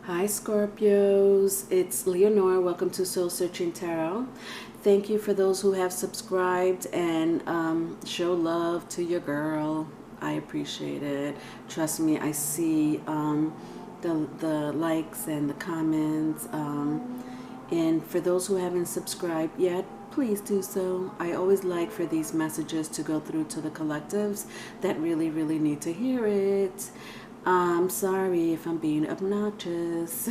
Hi Scorpios, it's Leonora. Welcome to Soul Searching Tarot. Thank you for those who have subscribed and show love to your girl. I appreciate it. Trust me, I see the likes and the comments. And for those who haven't subscribed yet, please do so. I always like for these messages to go through to the collectives that really need to hear it. I'm sorry if I'm being obnoxious.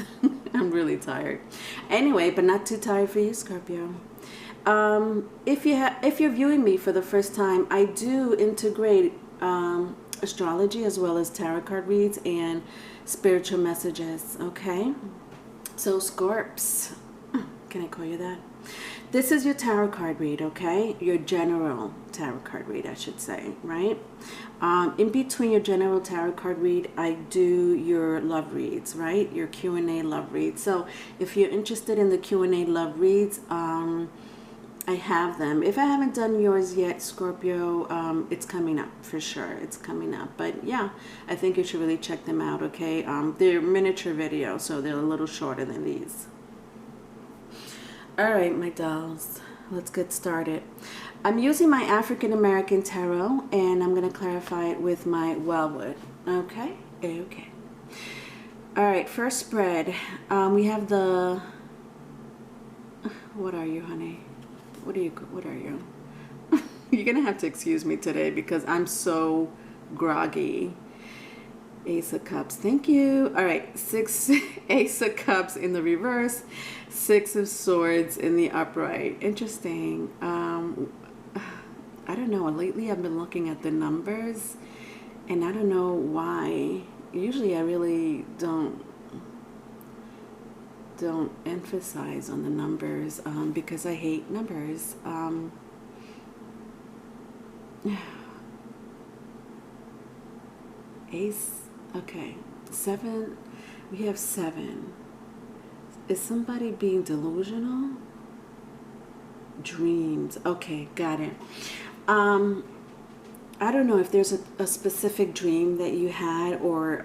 I'm really tired. Anyway, but not too tired for you, Scorpio. If you're viewing me for the first time, I do integrate astrology as well as tarot card reads and spiritual messages. Okay, so Scorps, can I call you that? This is your tarot card read, okay? Your general tarot card read, I should say, right? In between your general tarot card read, I do your love reads, right? Your Q&A love reads. So if you're interested in the Q&A love reads, I have them. If I haven't done yours yet, Scorpio, it's coming up for sure. It's coming up. But yeah, I think you should really check them out, okay? They're miniature videos, so they're a little shorter than these. All right, my dolls, let's get started. I'm using my African American tarot, and I'm going to clarify it with my Wellwood. Okay? Okay. All right, first spread. We have the... What are you, honey? What are you? You're going to have to excuse me today because I'm so groggy. Ace of Cups, thank you. All right, Ace of Cups in the reverse, Six of Swords in the upright. Interesting. I don't know. Lately, I've been looking at the numbers, and I don't know why. Usually, I really don't emphasize on the numbers because I hate numbers. Ace. Okay, 7. We have 7. Is somebody being delusional? Dreams. Okay, got it. I don't know if there's a specific dream that you had, or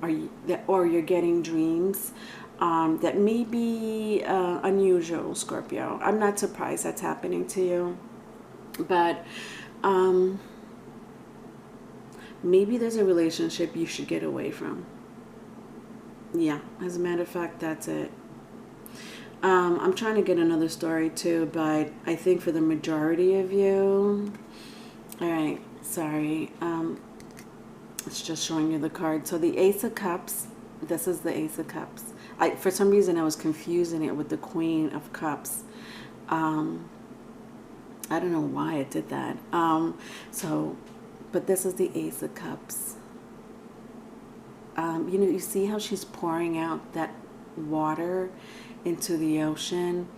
you're getting dreams that may be unusual, Scorpio. I'm not surprised that's happening to you, but maybe there's a relationship you should get away from. Yeah, as a matter of fact, that's it. I'm trying to get another story too, but I think for the majority of you... Alright, sorry. It's just showing you the card. So the Ace of Cups, this is the Ace of Cups. For some reason, I was confusing it with the Queen of Cups. I don't know why it did that. But this is the Ace of Cups. You know, you see how she's pouring out that water into the ocean.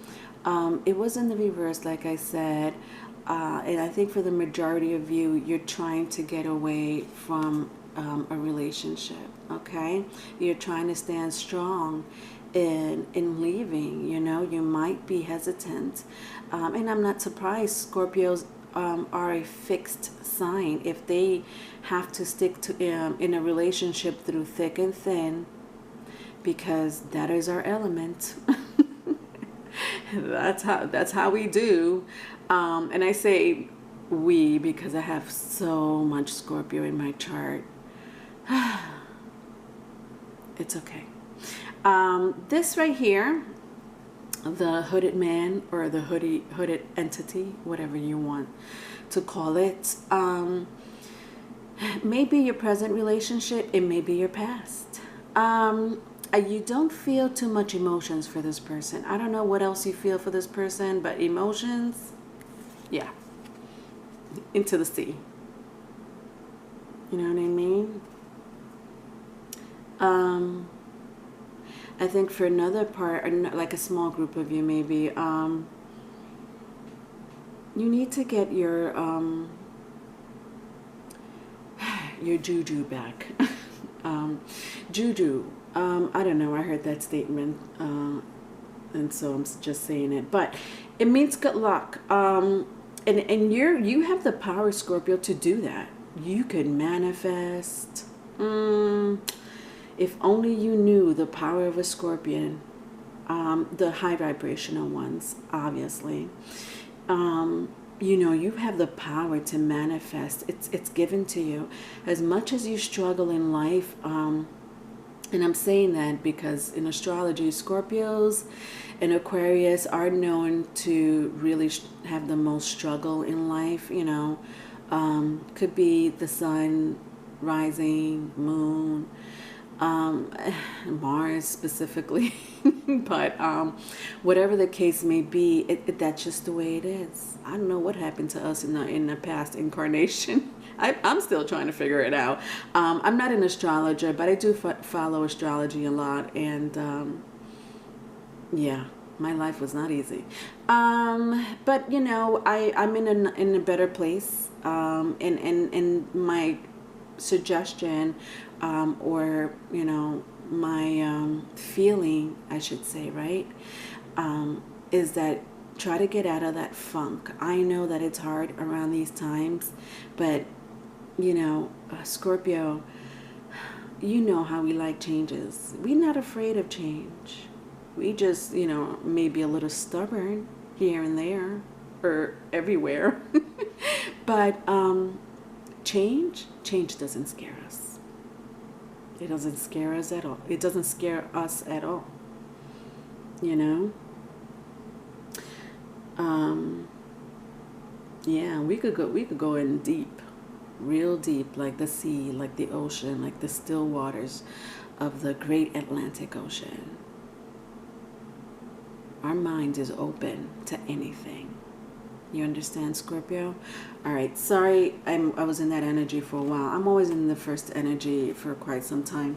It was in the reverse, like I said. And I think for the majority of you, you're trying to get away from a relationship, okay? You're trying to stand strong in leaving, you know. You might be hesitant. And I'm not surprised. Scorpios are a fixed sign. If they have to stick to in a relationship through thick and thin, because that is our element. that's how we do. And I say we because I have so much Scorpio in my chart. It's okay. This right here, the hooded man, or the hooded entity, whatever you want to call it, maybe your present relationship, it may be your past. You don't feel too much emotions for this person. I don't know what else you feel for this person, but emotions, yeah, into the sea. You know what I mean? I think for another part, or like a small group of you maybe, you need to get your juju back. Juju. I don't know. I heard that statement, and so I'm just saying it. But it means good luck. And you have the power, Scorpio, to do that. You could manifest. If only you knew the power of a Scorpion, the high vibrational ones, obviously. You know, you have the power to manifest. It's given to you. As much as you struggle in life, and I'm saying that because in astrology, Scorpios and Aquarius are known to really have the most struggle in life, you know. Could be the sun, rising, moon, Mars specifically, but whatever the case may be, that's just the way it is. I don't know what happened to us in the past incarnation. I'm still trying to figure it out. I'm not an astrologer, but I do follow astrology a lot, and yeah, my life was not easy. But you know, I'm in a better place, and my suggestion, or you know, my feeling, I should say, right, is that try to get out of that funk. I know that it's hard around these times, but you know, Scorpio, you know how we like changes. We're not afraid of change. We just, you know, maybe a little stubborn here and there or everywhere. But change doesn't scare us. It doesn't scare us at all. It doesn't scare us at all. You know? Yeah, we could go in deep, real deep, like the sea, like the ocean, like the still waters of the great Atlantic Ocean. Our mind is open to anything. You understand, Scorpio? All right. Sorry, I was in that energy for a while. I'm always in the first energy for quite some time.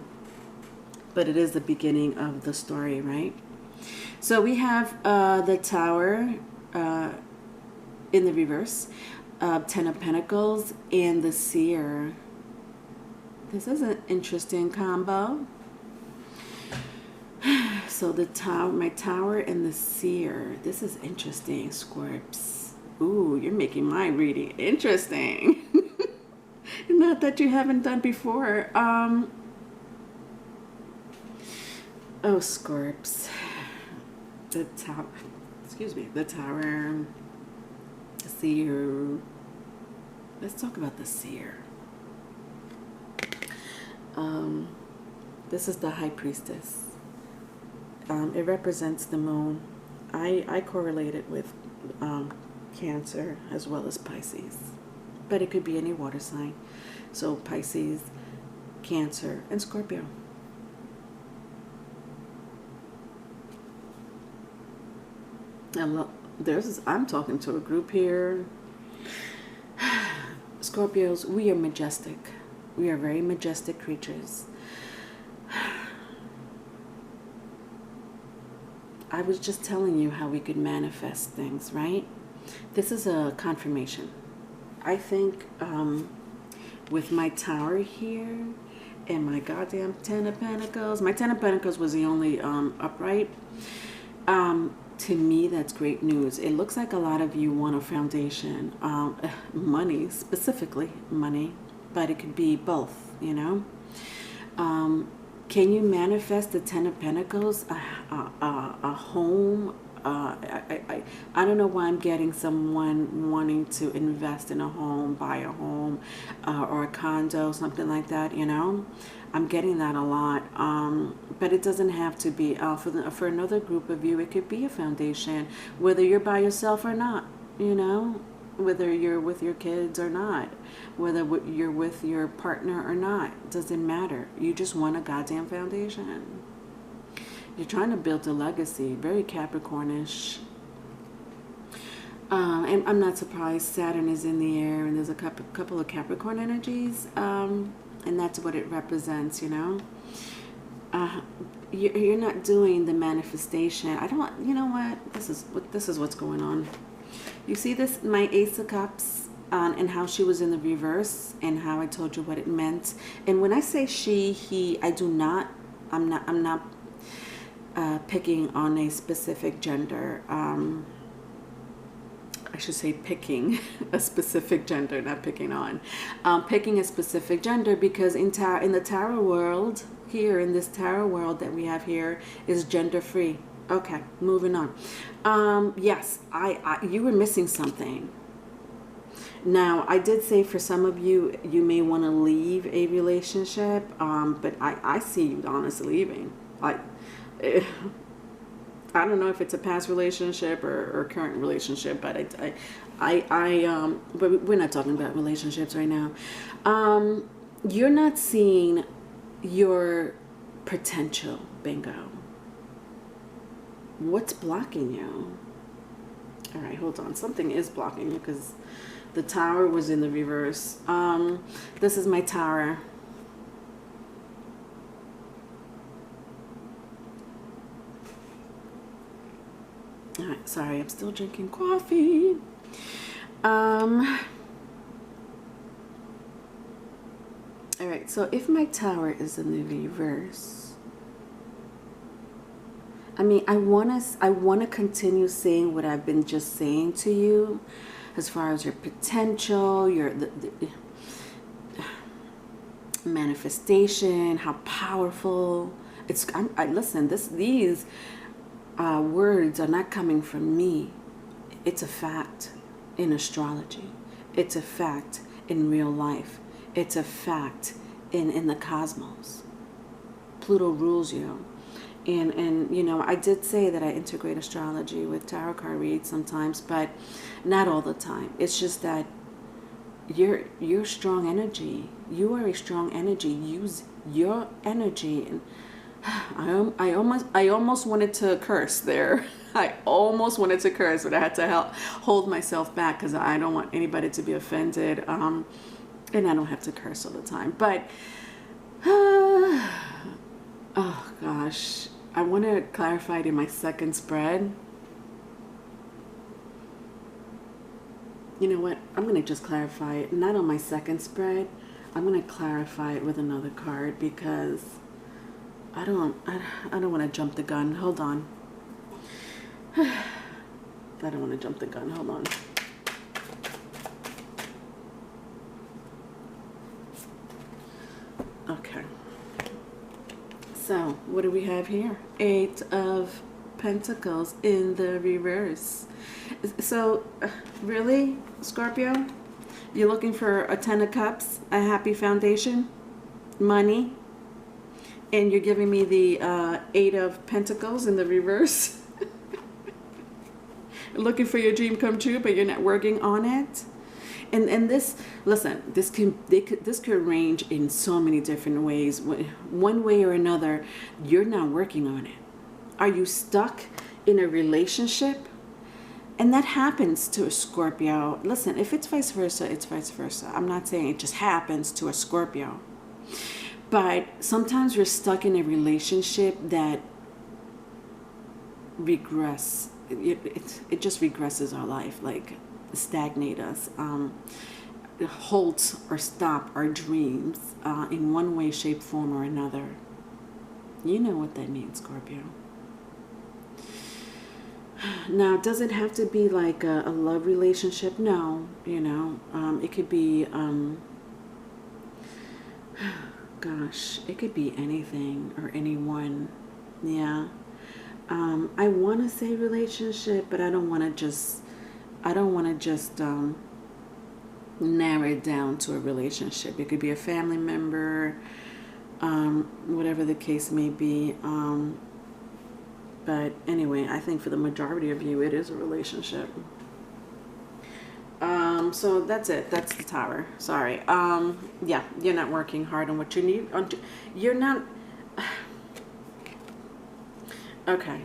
But it is the beginning of the story, right? So we have the Tower in the reverse, Ten of Pentacles, and the Seer. This is an interesting combo. So the Tower, my Tower and the Seer. This is interesting, Scorps. Ooh, you're making my reading interesting. Not that you haven't done before. Oh, Scorps. The Tower. Excuse me. The Tower. The Seer. Let's talk about the Seer. This is the High Priestess. It represents the moon. I correlate it with Cancer as well as Pisces. But it could be any water sign. So Pisces, Cancer, and Scorpio. I'm talking to a group here. Scorpios, we are majestic. We are very majestic creatures. I was just telling you how we could manifest things, right? This is a confirmation. I think with my Tower here and my goddamn Ten of Pentacles, my Ten of Pentacles was the only upright. To me, that's great news. It looks like a lot of you want a foundation, money, specifically money, but it could be both, you know. Can you manifest the Ten of Pentacles, a home? I don't know why I'm getting someone wanting to invest in a home, buy a home, or a condo, something like that, you know. I'm getting that a lot, but it doesn't have to be. For another group of you, it could be a foundation, whether you're by yourself or not, you know, whether you're with your kids or not, whether you're with your partner or not, it doesn't matter. You just want a goddamn foundation. You're trying to build a legacy, very Capricornish. And I'm not surprised Saturn is in the air, and there's a couple of Capricorn energies, and that's what it represents, you know. You're not doing the manifestation. You know what? This is what's going on. You see this, my Ace of Cups, and how she was in the reverse, and how I told you what it meant. And when I say she, he, I'm not picking on a specific gender. I should say picking a specific gender, not picking on, picking a specific gender, because in the tarot world, here in this tarot world that we have here, is gender free. Okay, moving on. Yes, you were missing something. Now, I did say for some of you, you may want to leave a relationship, but I see you honestly leaving. I don't know if it's a past relationship or current relationship, but but we're not talking about relationships right now. You're not seeing your potential. Bingo. What's blocking you? All right, hold on. Something is blocking you because the Tower was in the reverse. This is my Tower. All right, sorry, I'm still drinking coffee. All right, so if my Tower is in the reverse, I mean, I wanna continue saying what I've been just saying to you, as far as your potential, your the manifestation, how powerful it's. Listen. These words are not coming from me. It's a fact in astrology. It's a fact in real life. It's a fact in the cosmos. Pluto rules you. And you know, I did say that I integrate astrology with tarot card reads sometimes, but not all the time. It's just that you're strong energy. You are a strong energy. Use your energy. And I almost wanted to curse there. I almost wanted to curse, but I had to hold myself back because I don't want anybody to be offended. And I don't have to curse all the time. But oh gosh, I want to clarify it in my second spread. You know what? I'm going to just clarify it. Not on my second spread. I'm going to clarify it with another card because I don't want to jump the gun. Hold on. I don't want to jump the gun. Hold on. Okay. So, what do we have here? 8 of Pentacles in the reverse. So, really, Scorpio? You're looking for a 10 of Cups, a happy foundation, money, and you're giving me the 8 of Pentacles in the reverse? Looking for your dream come true, but you're not working on it? And this, listen, this could range in so many different ways. One way or another, you're not working on it. Are you stuck in a relationship? And that happens to a Scorpio. Listen, if it's vice versa, it's vice versa. I'm not saying it just happens to a Scorpio. But sometimes we're stuck in a relationship that regress. It just regresses our life, like stagnate us, halt or stop our dreams in one way, shape, form, or another. You know what that means, Scorpio. Now, does it have to be like a love relationship? No, you know, it could be, gosh, it could be anything or anyone. Yeah. I want to say relationship, but I don't want to just narrow it down to a relationship. It could be a family member, whatever the case may be. But anyway, I think for the majority of you, it is a relationship. So that's it. That's the Tower. Sorry. Yeah, you're not working hard on what you need. You're not. Okay,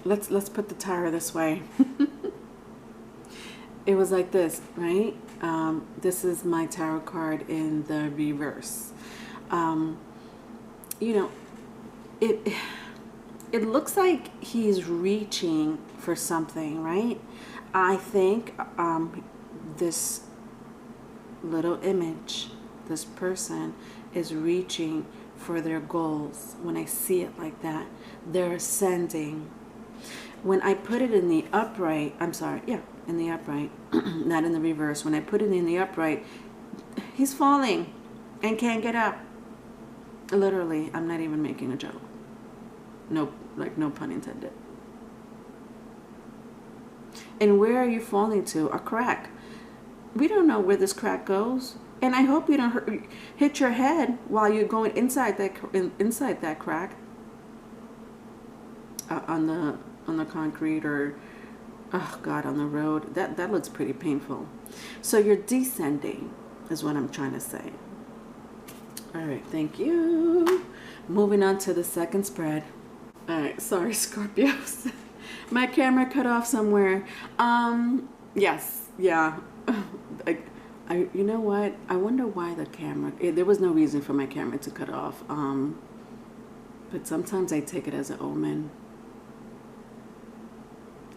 let's put the Tower this way. It was like this, right? This is my tarot card in the reverse. You know, it looks like he's reaching for something, right? I think this little image, this person is reaching for their goals. When I see it like that, they're ascending. When I put it in the upright, I'm sorry, yeah, in the upright, not in the reverse. When I put it in the upright, he's falling and can't get up. Literally, I'm not even making a joke. No, like no pun intended. And where are you falling to? A crack. We don't know where this crack goes. And I hope you don't hit your head while you're going inside that crack on the concrete, or oh God, on the road. That looks pretty painful. So you're descending is what I'm trying to say. All right, thank you. Moving on to the second spread. All right, sorry, Scorpios. My camera cut off somewhere. Yes, yeah. You know what? I wonder why the camera. There was no reason for my camera to cut off. But sometimes I take it as an omen.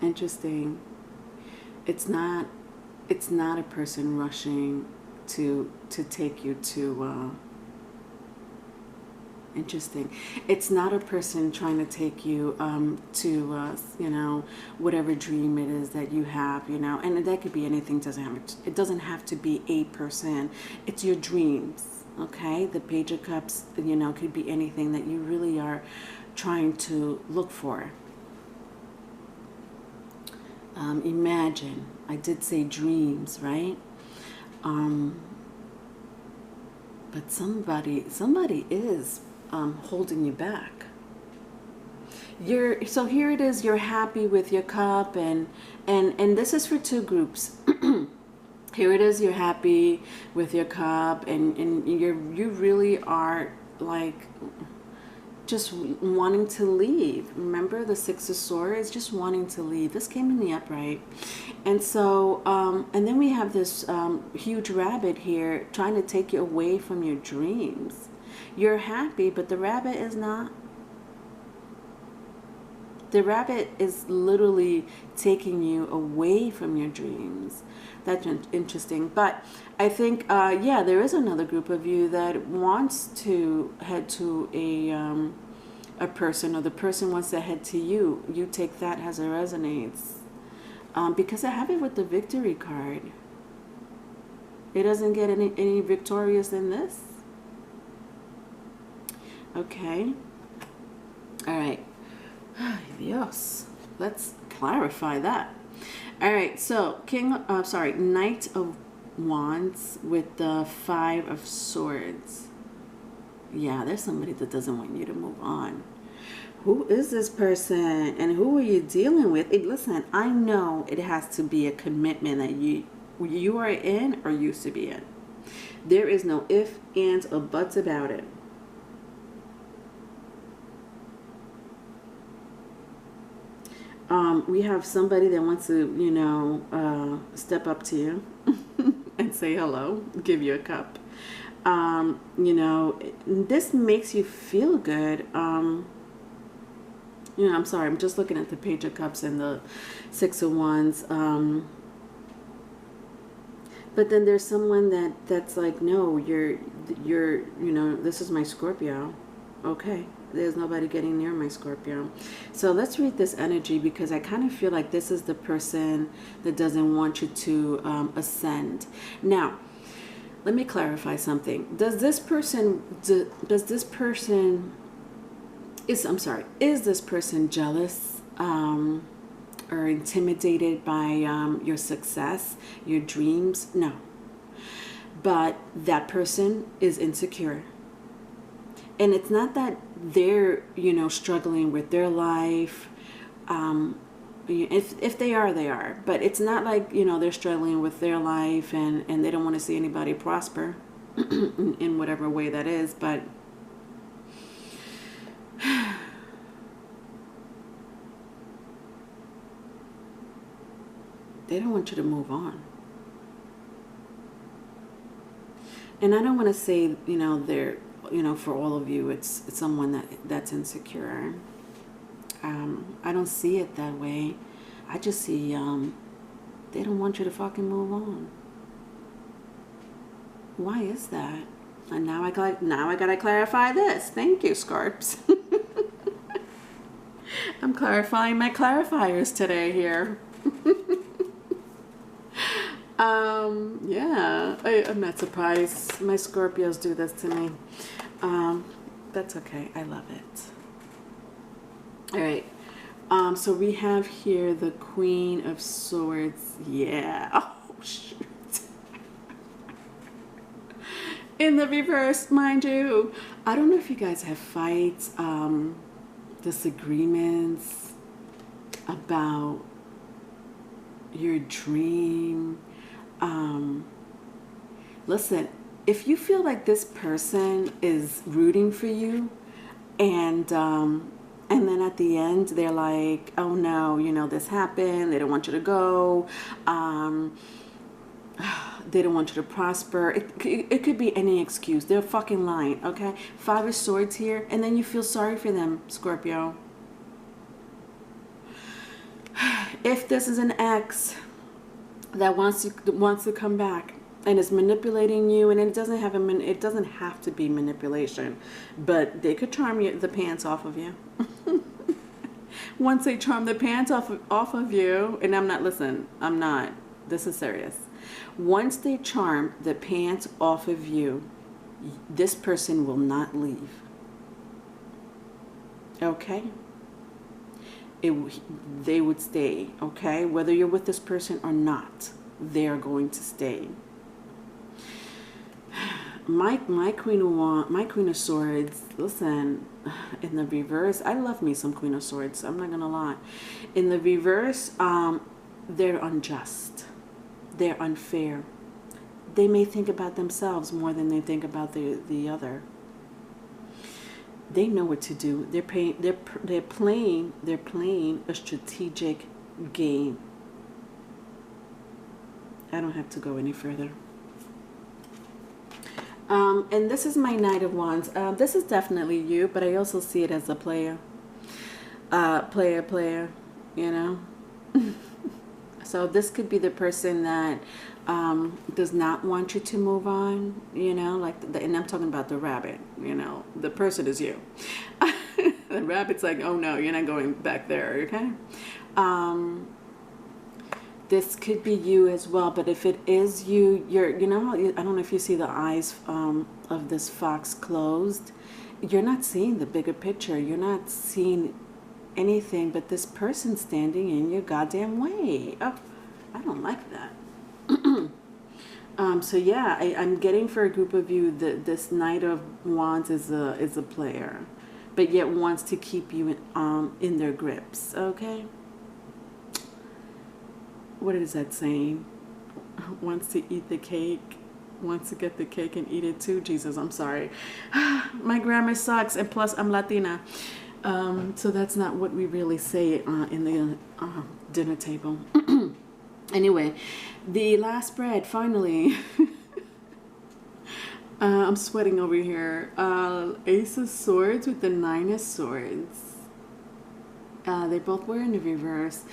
Interesting. It's not a person rushing to take you to. Interesting. It's not a person trying to take you to you know, whatever dream it is that you have, you know, and that could be anything. It doesn't have to be a person. It's your dreams. Okay, the Page of Cups, you know, could be anything that you really are trying to look for. Imagine, I did say dreams, right? But somebody is holding you back. So here it is, you're happy with your cup, and this is for two groups. Here it is, you're happy with your cup, and you really are like just wanting to leave. Remember the Six of Swords, just wanting to leave. This came in the upright. And so and then we have this huge rabbit here trying to take you away from your dreams. You're happy, but the rabbit is not. The rabbit is literally taking you away from your dreams. That's interesting. But I think, yeah, there is another group of you that wants to head to a person, or the person wants to head to you. You take that as it resonates. Because I have it with the Victory card. It doesn't get any victorious than this. Okay. All right. Dios. Let's clarify that. All right. So Knight of Wands with the Five of Swords. Yeah, there's somebody that doesn't want you to move on. Who is this person, and who are you dealing with? Listen, I know it has to be a commitment that you are in or used to be in. There is no ifs, ands, or buts about it. We have somebody that wants to, you know, step up to you and say hello, give you a cup. You know, this makes you feel good. You know, I'm sorry, I'm just looking at the Page of Cups and the Six of Wands. But then there's someone that's like, no, you're, you know, this is my Scorpio. Okay, there's nobody getting near my Scorpio. So let's read this energy, because I kind of feel like this is the person that doesn't want you to ascend. Now, let me clarify something. Is this person jealous or intimidated by your success, your dreams? No. But that person is insecure. And it's not that they're, you know, struggling with their life. If they are, they are. But it's not like, you know, they're struggling with their life and they don't want to see anybody prosper in whatever way that is. But they don't want you to move on. And I don't want to say, you know, they're, you know, for all of you, it's someone that's insecure. I don't see it that way. I just see they don't want you to fucking move on. Why is that? And now I gotta clarify this. Thank you, Scorps. I'm clarifying my clarifiers today here. Yeah, I'm not surprised. My Scorpios do this to me. That's okay. I love it. All right. So we have here the Queen of Swords. Yeah. Oh, shoot. In the reverse, mind you. I don't know if you guys have fights, disagreements about your dream. Listen, if you feel like this person is rooting for you, and then at the end they're like, oh no, you know, this happened, they don't want you to go, they don't want you to prosper. It could be any excuse. They're fucking lying, okay? 5 of Swords here, and then you feel sorry for them, Scorpio. If this is an ex that wants to come back and is manipulating you, and it doesn't have to be manipulation, but they could charm the pants off of you. Once they charm the pants off of you, and I'm not, this is serious. Once they charm the pants off of you, this person will not leave. Okay? They would stay, okay? Whether you're with this person or not, they're going to stay. My Queen of Swords, listen, in the reverse, I love me some Queen of Swords, I'm not gonna lie. In the reverse, they're unjust. They're unfair. They may think about themselves more than they think about the other. They know what to do. They're playing a strategic game. I don't have to go any further. And this is my Knight of Wands. This is definitely you, but I also see it as a player. Player, you know. So this could be the person that does not want you to move on, you know, like, and I'm talking about the rabbit, you know, the person is you. The rabbit's like, oh no, you're not going back there, okay? This could be you as well, but if it is you, you know, I don't know if you see the eyes of this fox closed. You're not seeing the bigger picture. You're not seeing anything but this person standing in your goddamn way. Oh, I don't like that. So yeah, I'm getting for a group of you that this Knight of Wands is a player, but yet wants to keep you in their grips. Okay. What is that saying? Wants to eat the cake, wants to get the cake and eat it too. Jesus, I'm sorry. My grammar sucks, and plus I'm Latina. So that's not what we really say in the dinner table. Anyway, the last spread, finally. I'm sweating over here. Ace of Swords with the 9 of Swords. They both were in the reverse.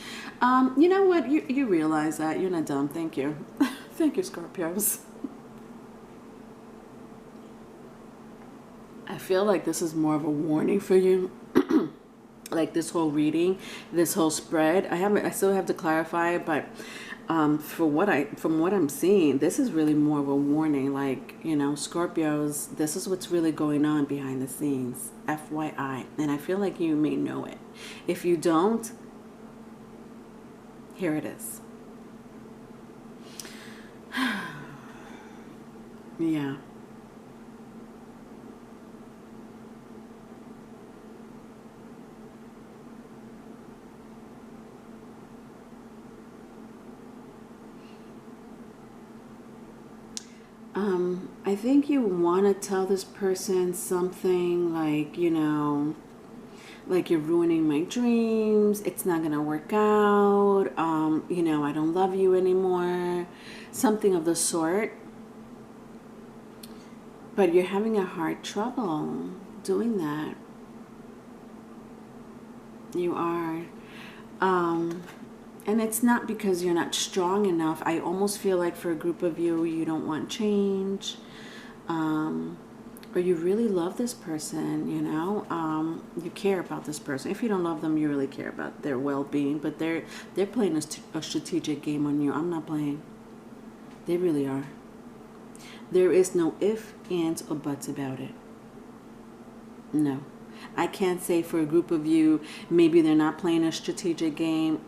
You know what? You realize that. You're not dumb. Thank you. Thank you, Scorpios. I feel like this is more of a warning for you. Like this whole reading, this whole spread. I still have to clarify it, but from what I'm seeing, this is really more of a warning. Like, you know, Scorpios, this is what's really going on behind the scenes. FYI. And I feel like you may know it. If you don't, here it is. Yeah. I think you want to tell this person something like, you know, like, you're ruining my dreams, it's not going to work out, you know, I don't love you anymore, something of the sort. But you're having a hard trouble doing that. You are. And it's not because you're not strong enough. I almost feel like for a group of you, you don't want change. or you really love this person, you know, you care about this person. If you don't love them, you really care about their well-being, but they're playing a strategic game on you. I'm not playing. They really are. There is no if, ands, or buts about it. No. I can't say for a group of you, maybe they're not playing a strategic game.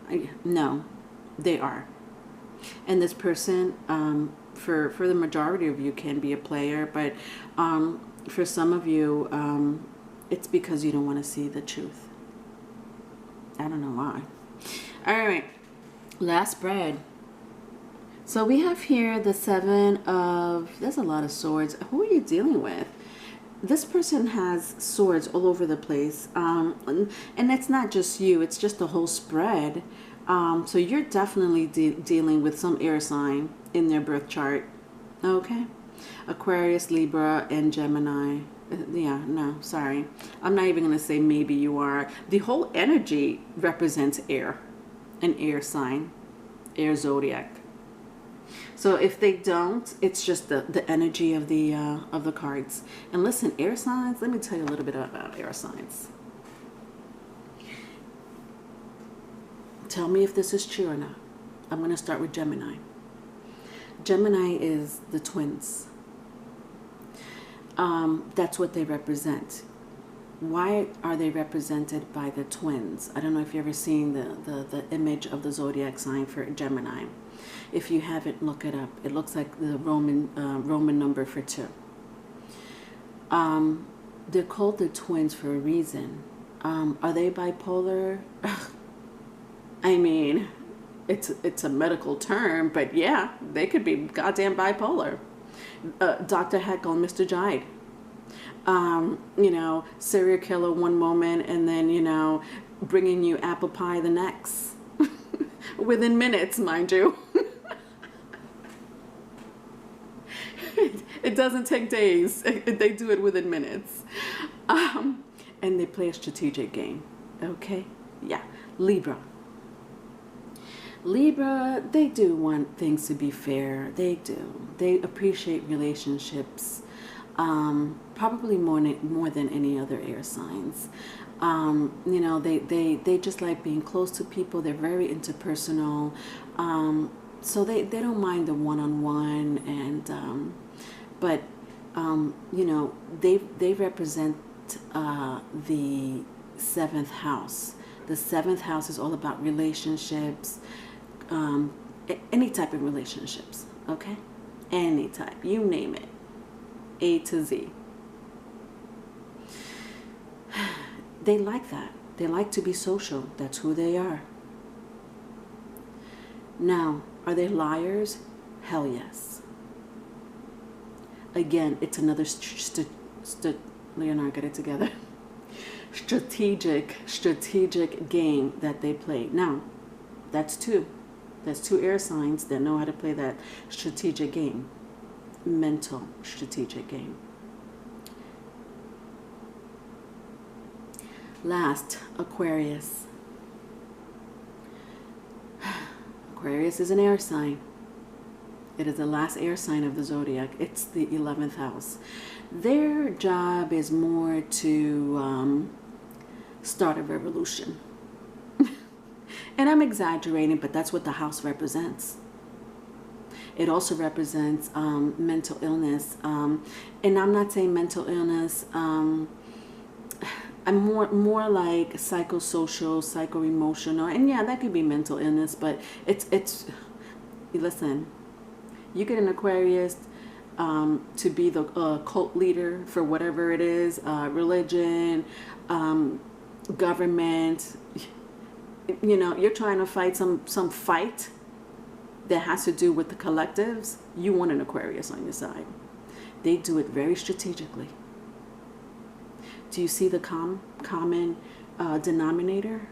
No, they are. And this person, for the majority of you, can be a player, but for some of you, it's because you don't want to see the truth. I don't know why. All right, last spread. So we have here the Seven of, there's a lot of swords. Who are you dealing with? This person has swords all over the place. And it's not just you, it's just the whole spread. So you're definitely dealing with some air sign in their birth chart. Okay. Aquarius, Libra, and Gemini. Yeah, no, sorry. I'm not even going to say maybe you are. The whole energy represents air. An air sign. Air zodiac. So if they don't, it's just the energy of the cards. And listen, air signs, let me tell you a little bit about air signs. Tell me if this is true or not. I'm going to start with Gemini. Gemini is the twins. That's what they represent. Why are they represented by the twins? I don't know if you've ever seen the image of the zodiac sign for Gemini. If you haven't, look it up. It looks like the Roman number for 2. They're called the twins for a reason. Are they bipolar? I mean, it's a medical term, but yeah, they could be goddamn bipolar. Dr. Heckle and Mr. Hyde. You know, serial killer one moment and then, you know, bringing you apple pie the next. Within minutes, mind you. It doesn't take days. They do it within minutes. And they play a strategic game. Okay? Yeah. Libra. Libra, they do want things to be fair. They do. They appreciate relationships. Probably more than any other air signs. You know, they just like being close to people. They're very interpersonal. So they don't mind the one-on-one, and but you know, they represent the 7th house. The 7th house is all about relationships, any type of relationships. Okay, any type, you name it, A to Z. They like that. They like to be social. That's who they are. Now, are they liars? Hell yes. Again, it's another Leonardo, get it together. Strategic game that they play. Now, that's 2. That's 2 air signs that know how to play that strategic game. Mental strategic game. Last, Aquarius. Aquarius is an air sign. It is the last air sign of the zodiac. It's the 11th house. Their job is more to start a revolution. And I'm exaggerating, but that's what the house represents. It also represents mental illness. And I'm not saying mental illness. I'm more like psychosocial, psycho-emotional, and yeah, that could be mental illness, but it's listen, you get an Aquarius to be the cult leader for whatever it is, religion, government, you know, you're trying to fight some fight that has to do with the collectives. You want an Aquarius on your side. They do it very strategically. Do you see the common denominator?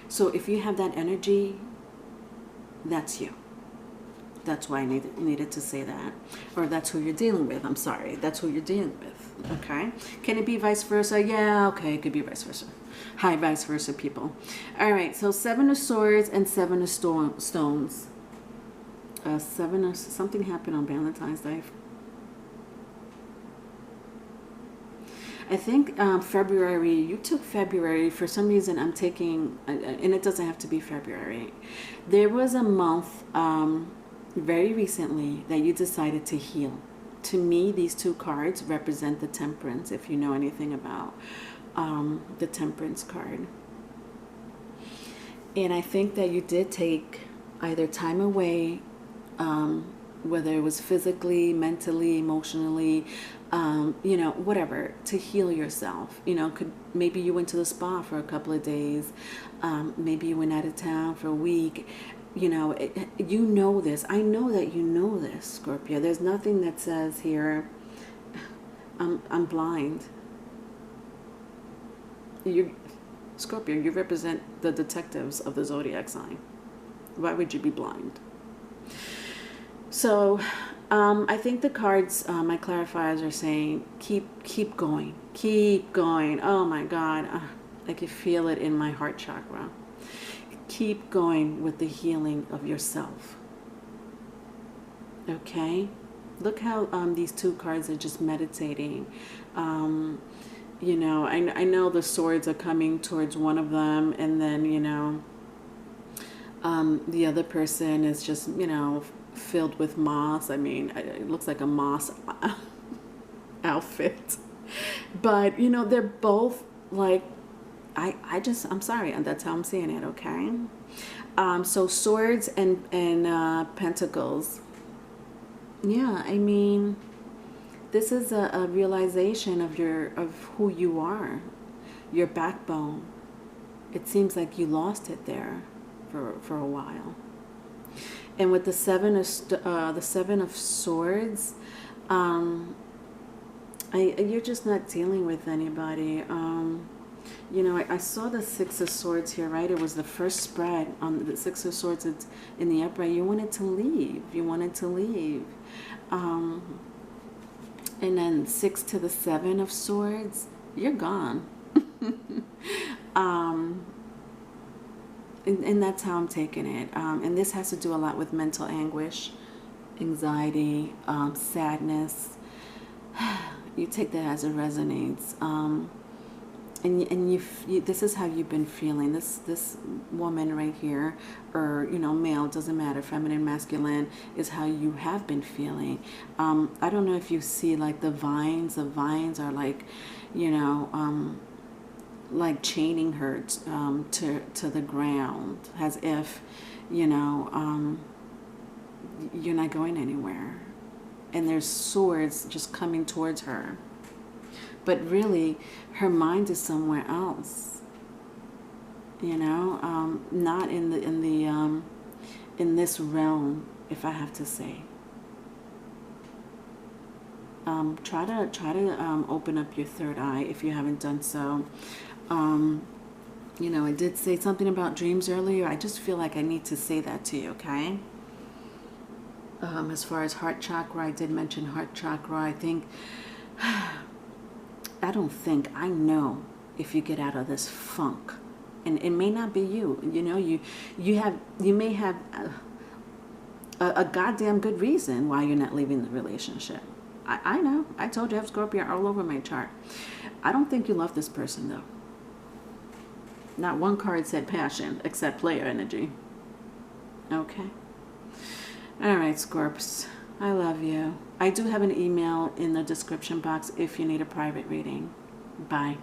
So if you have that energy, that's you. That's why I needed to say that. Or that's who you're dealing with. I'm sorry. That's who you're dealing with. Okay? Can it be vice versa? Yeah, okay. It could be vice versa. Hi, vice versa, people. All right. So 7 of Swords and 7 of Stones. seven or something happened on Valentine's Day. I think February, you took February. For some reason, I'm taking, and it doesn't have to be February. There was a month very recently that you decided to heal. To me, these two cards represent the Temperance, if you know anything about the Temperance card. And I think that you did take either time away, whether it was physically, mentally, emotionally, you know, whatever, to heal yourself. You know, maybe you went to the spa for a couple of days, maybe you went out of town for a week. You know, you know this. I know that you know this, Scorpio. There's nothing that says here, I'm blind. Scorpio, you represent the detectives of the zodiac sign. Why would you be blind? So I think the cards, my clarifiers are saying, keep going. Keep going. Oh my God. I can feel it in my heart chakra. Keep going with the healing of yourself. Okay? Look how these two cards are just meditating. You know, I know the swords are coming towards one of them, and then, you know, the other person is just, you know, filled with moss. I mean, it looks like a moss outfit. But, you know, they're both like, I'm sorry, that's how I'm seeing it, okay? So swords and pentacles. Yeah, I mean, this is a realization of who you are, your backbone. It seems like you lost it there for a while. And with the seven of swords, you're just not dealing with anybody. You know, I saw the Six of Swords here, right? It was the first spread on the Six of Swords. It's in the upright. You wanted to leave. You wanted to leave. And then 6 to the 7 of Swords. You're gone. And that's how I'm taking it. And this has to do a lot with mental anguish, anxiety, sadness. You take that as it resonates. And you this is how you've been feeling. This woman right here, or, you know, male, doesn't matter, feminine, masculine, is how you have been feeling. I don't know if you see like the vines. The vines are like, you know, like chaining her to the ground, as if, you know, you're not going anywhere. And there's swords just coming towards her. But really, her mind is somewhere else. You know, not in this realm, if I have to say. Try to open up your third eye if you haven't done so. You know, I did say something about dreams earlier. I just feel like I need to say that to you, okay? As far as heart chakra, I did mention heart chakra. I think, I know if you get out of this funk, and it may not be you. You know, you may have a goddamn good reason why you're not leaving the relationship. I know. I told you I have Scorpio all over my chart. I don't think you love this person, though. Not one card said passion, except player energy. Okay. All right, Scorps. I love you. I do have an email in the description box if you need a private reading. Bye.